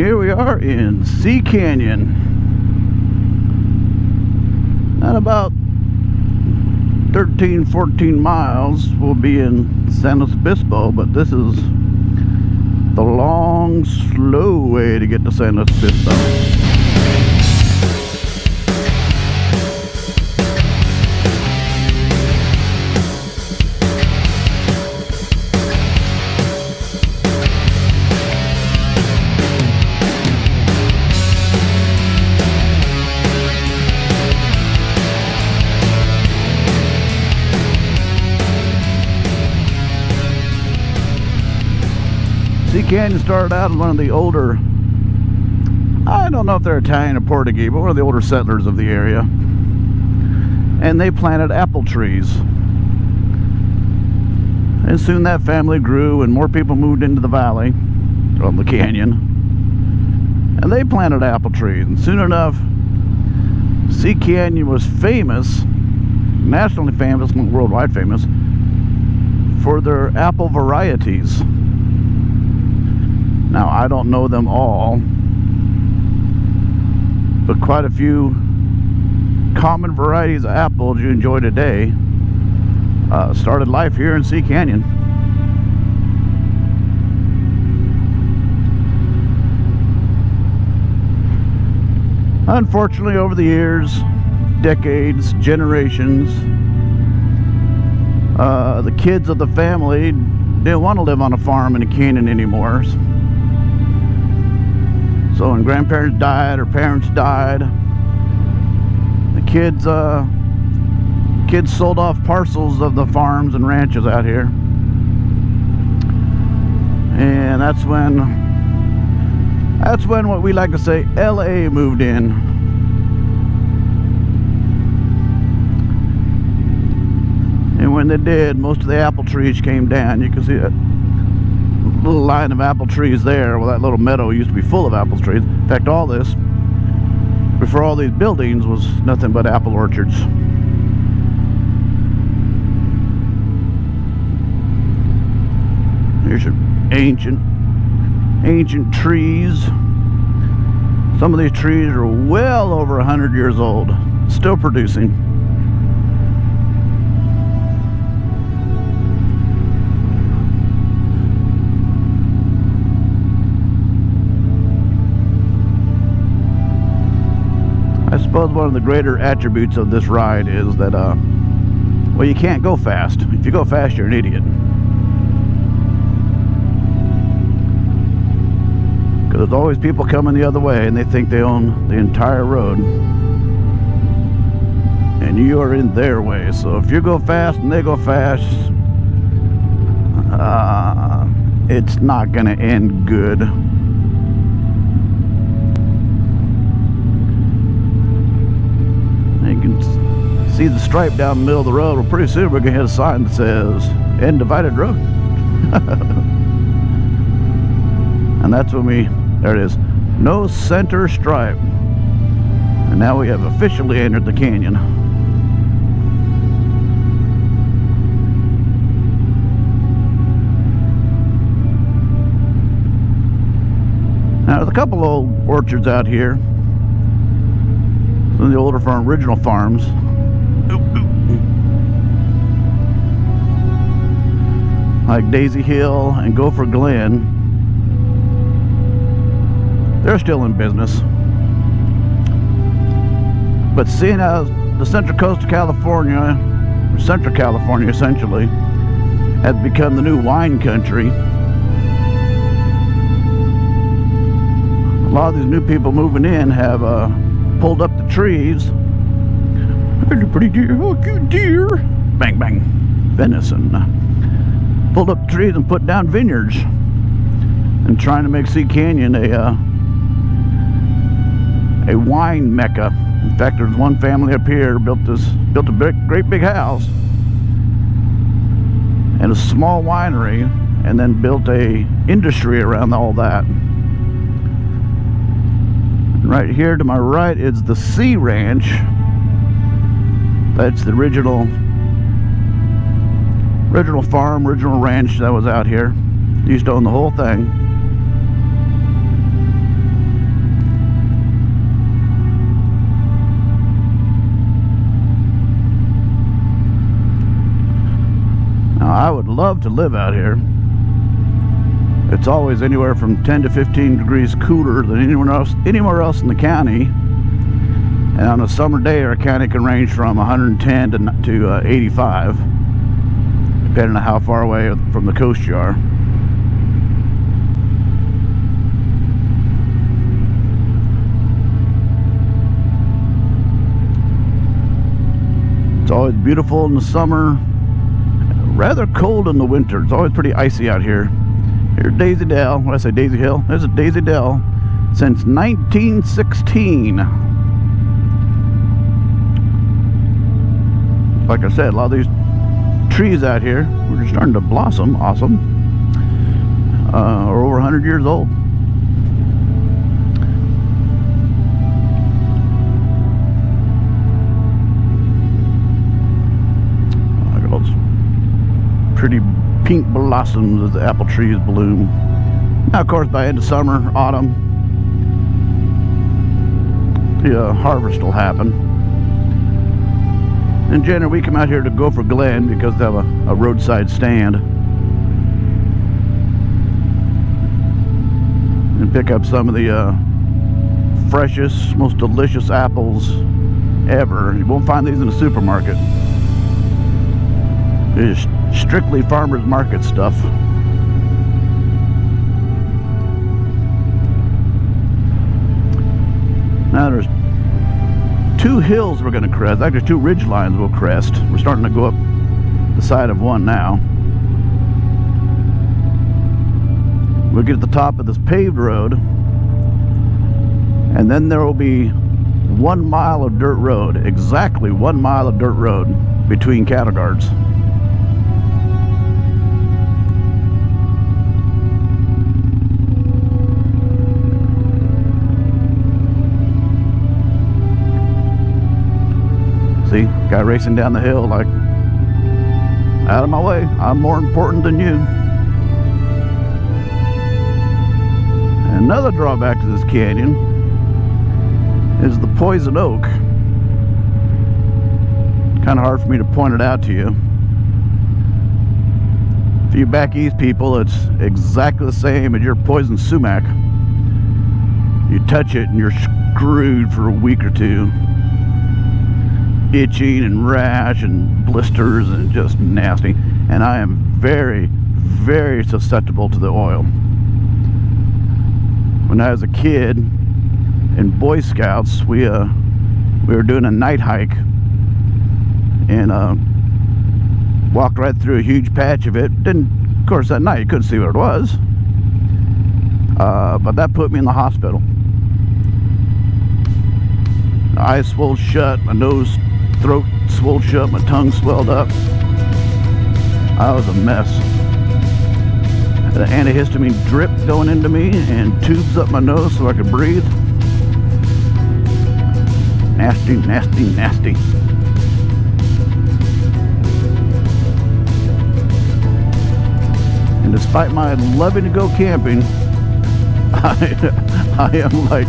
here we are in Sea Canyon. At about 13-14 miles we'll be in San Luis Obispo, but this is the long, slow way to get to San Luis Obispo. Sea Canyon started out as one of the older, I don't know if they're Italian or Portuguese, but one of the older settlers of the area. And they planted apple trees. And soon that family grew and more people moved into the valley, of the canyon. And they planted apple trees. And soon enough, Sea Canyon was famous, nationally famous, worldwide famous, for their apple varieties. Now, I don't know them all, but quite a few common varieties of apples you enjoy today started life here in Sea Canyon. Unfortunately, over the years, decades, generations, the kids of the family didn't want to live on a farm in the canyon anymore. So when grandparents died or parents died, the kids sold off parcels of the farms and ranches out here. And that's when what we like to say LA moved in. And when they did, most of the apple trees came down. You can see that little line of apple trees there. Well, that little meadow used to be full of apple trees. In fact, all this, before all these buildings, was nothing but apple orchards. Here's your ancient trees. Some of these trees are well over 100 years old, still producing. I suppose one of the greater attributes of this ride is that, well, you can't go fast. If you go fast, you're an idiot. Because there's always people coming the other way and they think they own the entire road. And you are in their way. So if you go fast and they go fast, it's not going to end good. You can see the stripe down the middle of the road. Well, pretty soon we're going to hit a sign that says end divided road. And that's when there it is, no center stripe. And now we have officially entered the canyon. Now there's a couple old orchards out here. Some of the older original farms. Like Daisy Hill and Gopher Glen. They're still in business. But seeing as the central coast of California, or Central California essentially, has become the new wine country, a lot of these new people moving in have pulled up the trees. There's a pretty deer. Oh, cute deer. Bang, bang. Venison. Pulled up the trees and put down vineyards. And trying to make Sea Canyon a wine mecca. In fact, there's one family up here built a great big house and a small winery, and then built a industry around all that. Right here to my right is the Sea Ranch. That's the original farm, original ranch that was out here. Used to own the whole thing. love to live out here. It's always anywhere from 10 to 15 degrees cooler than anywhere else in the county. And on a summer day, our county can range from 110 to 85, depending on how far away from the coast you are. It's always beautiful in the summer, rather cold in the winter. It's always pretty icy out here. Here's Daisy Dell. When I say Daisy Hill, there's a Daisy Dell since 1916. Like I said, a lot of these trees out here are just starting to blossom. Awesome. Are over 100 years old. Look at those pretty pink blossoms as the apple trees bloom. Now, of course, by end of summer, autumn, the harvest will happen. In general, we come out here to Gopher Glen because they have a roadside stand and pick up some of the freshest, most delicious apples ever. You won't find these in the supermarket. It's strictly farmers market stuff. Now there's two hills we're going to crest. Actually, two ridge lines we'll crest. We're starting to go up the side of one now. We'll get to the top of this paved road, and then there will be 1 mile of dirt road, exactly 1 mile of dirt road between cattle guards. See, guy racing down the hill like, out of my way, I'm more important than you. Another drawback to this canyon is the poison oak. Kind of hard for me to point it out to you. For you back east people, it's exactly the same as your poison sumac. You touch it and you're screwed for a week or two. Itching and rash and blisters and just nasty. And I am very, very susceptible to the oil. When I was a kid in Boy Scouts, we were doing a night hike and walked right through a huge patch of it. Of course, that night you couldn't see what it was, but that put me in the hospital. My eyes swelled shut, my nose, throat swelled shut, my tongue swelled up. I was a mess. Had an antihistamine drip going into me and tubes up my nose so I could breathe. Nasty, nasty, nasty. And despite my loving to go camping, I am like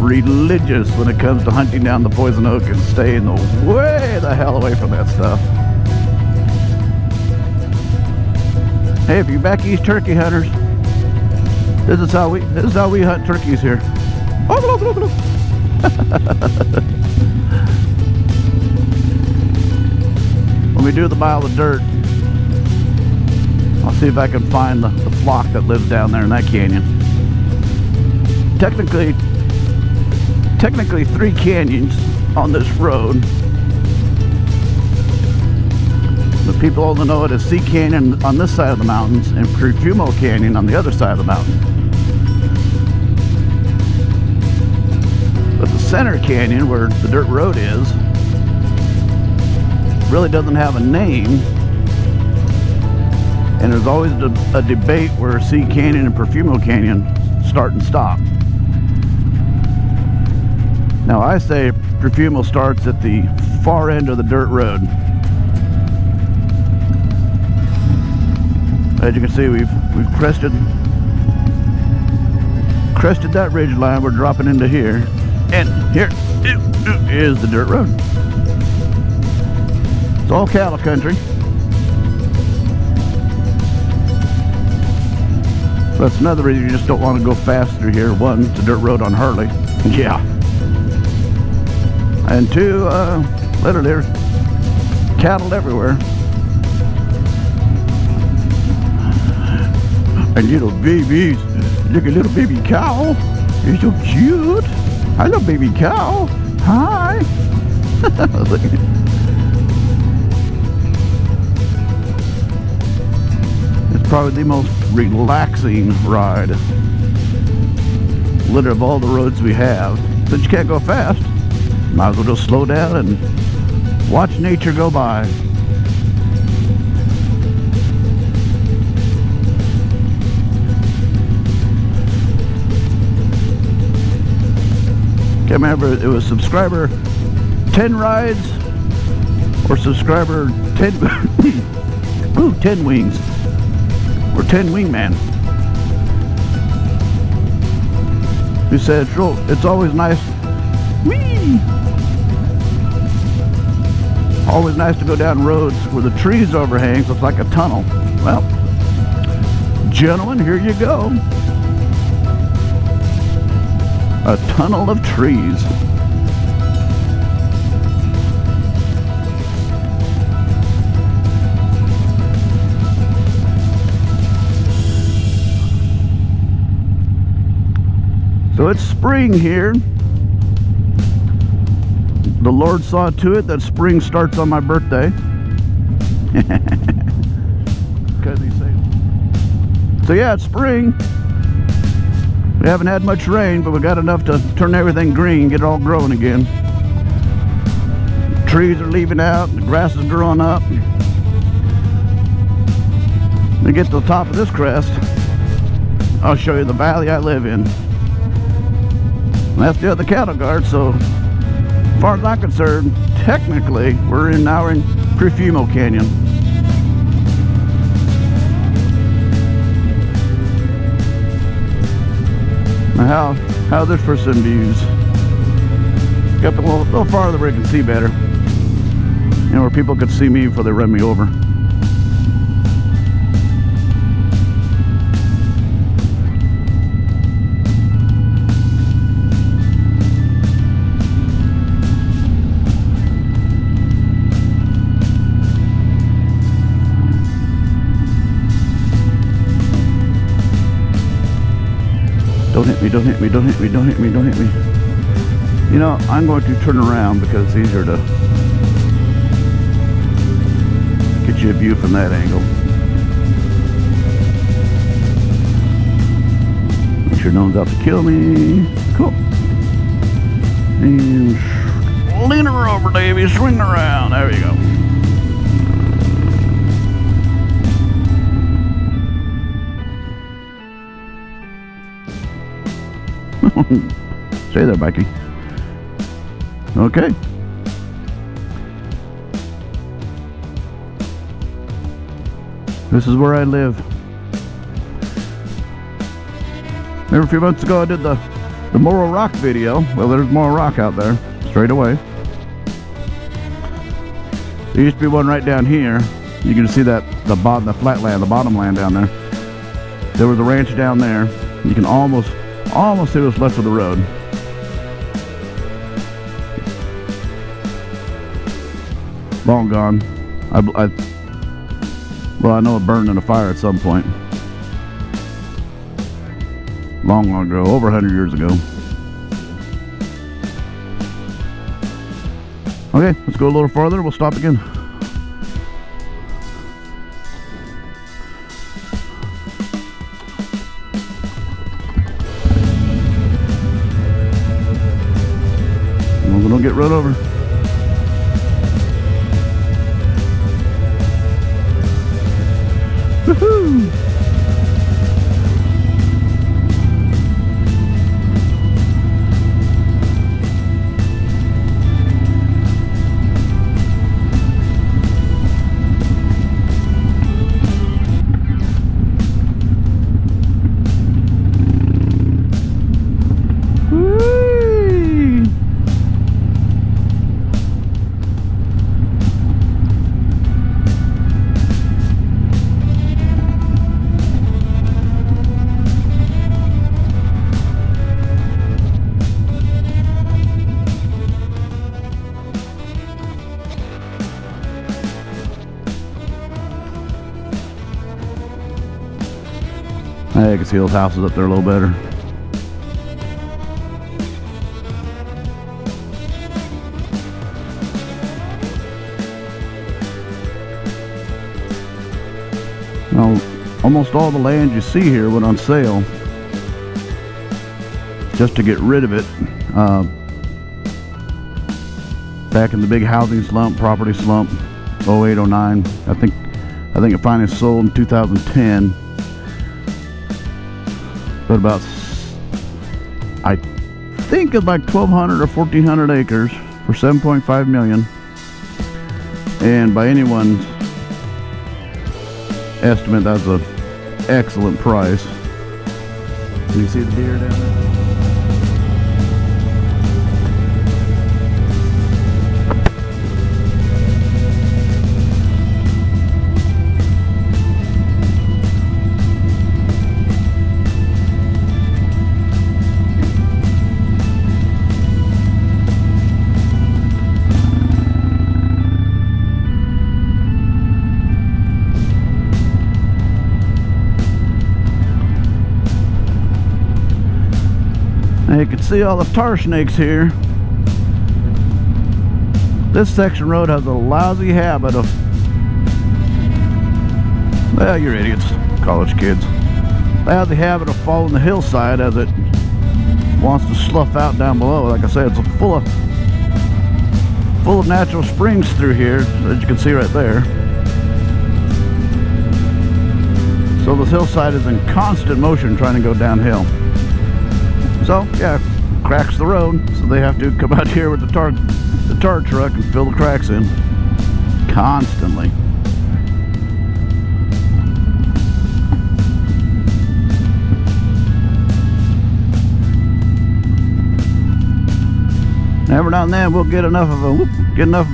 religious when it comes to hunting down the poison oak and staying way the hell away from that stuff. Hey, if you're back east turkey hunters, this is how we hunt turkeys here. When we do the mile of dirt, I'll see if I can find the flock that lives down there in that canyon. Technically 3 canyons on this road. But people only know it as Sea Canyon on this side of the mountains and Prefumo Canyon on the other side of the mountain. But the center canyon, where the dirt road is, really doesn't have a name. And there's always a debate where Sea Canyon and Prefumo Canyon start and stop. Now I say Prefumo starts at the far end of the dirt road. As you can see, we've crested that ridge line. We're dropping into here, and here is the dirt road. It's all cattle country. That's another reason you just don't want to go fast through here. One, it's a dirt road on Harley. Yeah. And two, literally there's cattle everywhere. And little babies. Look at little baby cow. You're so cute. Hi, little baby cow. Hi. It's probably the most relaxing ride, literally, of all the roads we have. Since you can't go fast, might as well just slow down and watch nature go by. Can't remember if it was subscriber 10 rides or subscriber 10 ooh, 10 wings or 10 wingman who said it's always nice, whee, always nice to go down roads where the trees overhang, so it's like a tunnel. Well, gentlemen, here you go. A tunnel of trees. So it's spring here. The Lord saw to it that spring starts on my birthday. Because he said. So yeah, it's spring. We haven't had much rain, but we got enough to turn everything green, get it all growing again. Trees are leaving out, the grass is growing up. When we get to the top of this crest, I'll show you the valley I live in. And that's the other cattle guard, so as far as I'm concerned, technically, we're now in Prefumo Canyon. Now how's this for some views? Got a little farther where you can see better. You know, where people could see me before they run me over. Don't hit me, don't hit me, don't hit me, don't hit me, don't hit me. You know, I'm going to turn around because it's easier to get you a view from that angle. Make sure no one's out to kill me. Cool. And lean her over, Davey. Swing around. There you go. Stay there, Mikey. Okay. This is where I live. Remember a few months ago I did the Morro Rock video? Well, there's Morro Rock out there, straight away. There used to be one right down here. You can see that the flatland, the bottom land down there. There was a ranch down there. You can almost see what's left of the road. Long gone. Well, I know it burned in a fire at some point. Long ago, over 100 years ago. Okay, let's go a little farther. We'll stop again. We don't get run over. Woohoo! I can see those houses up there a little better. Now, almost all the land you see here went on sale just to get rid of it. Back in the big housing slump, property slump, 08, 09. I think it finally sold in 2010. But about, I think it's like 1,200 or 1,400 acres for $7.5 million. And by anyone's estimate, that's an excellent price. Can you see the deer down there? Now you can see all the tar snakes here. This section road has a lousy habit of, well, you're idiots, college kids. They have the habit of following the hillside as it wants to slough out down below. Like I said, it's full of natural springs through here, as you can see right there. So this hillside is in constant motion trying to go downhill. So yeah, cracks the road, so they have to come out here with the tar truck and fill the cracks in constantly. Every now and then we'll get enough of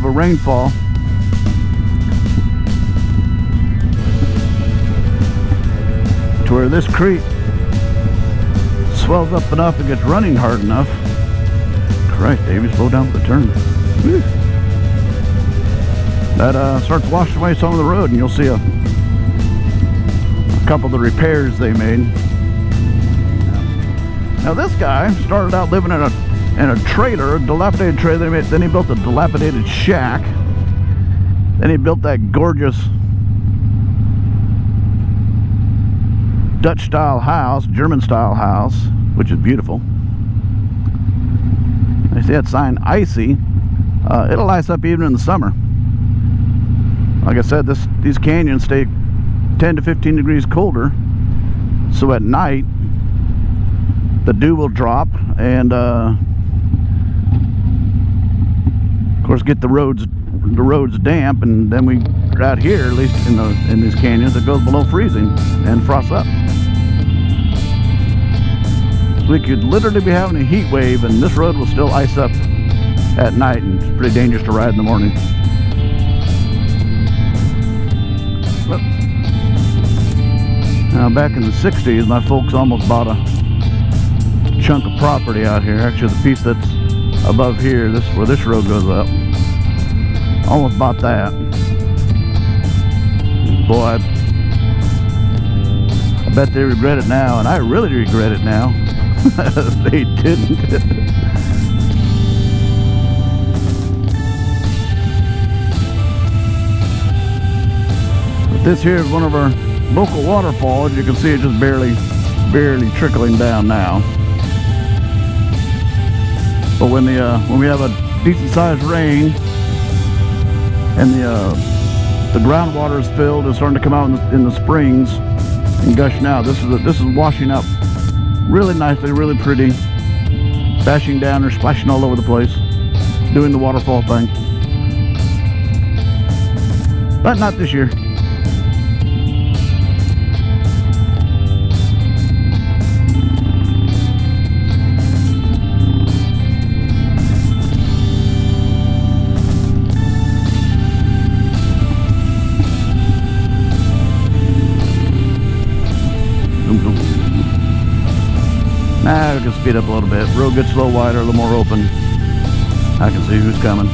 a rainfall to where this creek swells up enough and gets running hard enough. Christ, Davey, slow down for the turn. Whew. That starts washing away some of the road, and you'll see a couple of the repairs they made. Now this guy started out living in a trailer, a dilapidated trailer. Then he built a dilapidated shack. Then he built that gorgeous Dutch style house, German style house, which is beautiful. I see that sign, icy. It'll ice up even in the summer. Like I said, these canyons stay 10 to 15 degrees colder, so at night the dew will drop and of course get the roads damp, and then we out here, at least in these canyons, it goes below freezing and frosts up. So we could literally be having a heat wave, and this road will still ice up at night, and it's pretty dangerous to ride in the morning. But now, back in the 60s, my folks almost bought a chunk of property out here. Actually, the piece that's above here, this where this road goes up, almost bought that. Boy, I bet they regret it now, and I really regret it now. They didn't. But this here is one of our local waterfalls. You can see it just barely trickling down now. But when we have a decent sized rain and the groundwater is filled, it's starting to come out in the springs and gushing out. This is washing up really nicely, really pretty, bashing down or splashing all over the place, doing the waterfall thing. But not this year. Nah, we can speed up a little bit. Road gets a little wider, a little more open. I can see who's coming.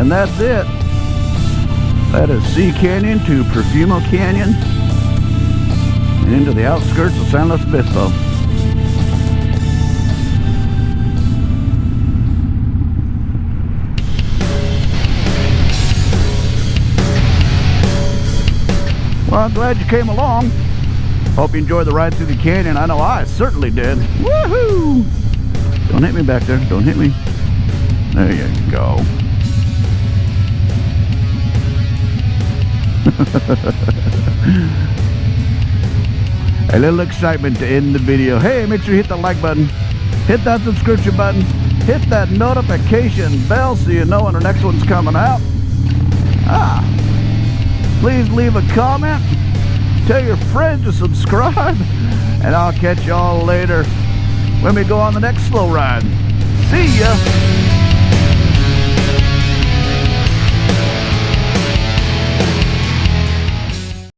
And that's it. That is Sea Canyon to Prefumo Canyon and into the outskirts of San Luis Obispo. Well, I'm glad you came along. Hope you enjoyed the ride through the canyon. I know I certainly did. Woohoo! Don't hit me back there. Don't hit me. There you go. A little excitement to end the video. Hey, make sure you hit that like button. Hit that subscription button. Hit that notification bell so you know when the next one's coming out. Please leave a comment. Tell your friends to subscribe. And I'll catch y'all later when we go on the next slow ride. See ya.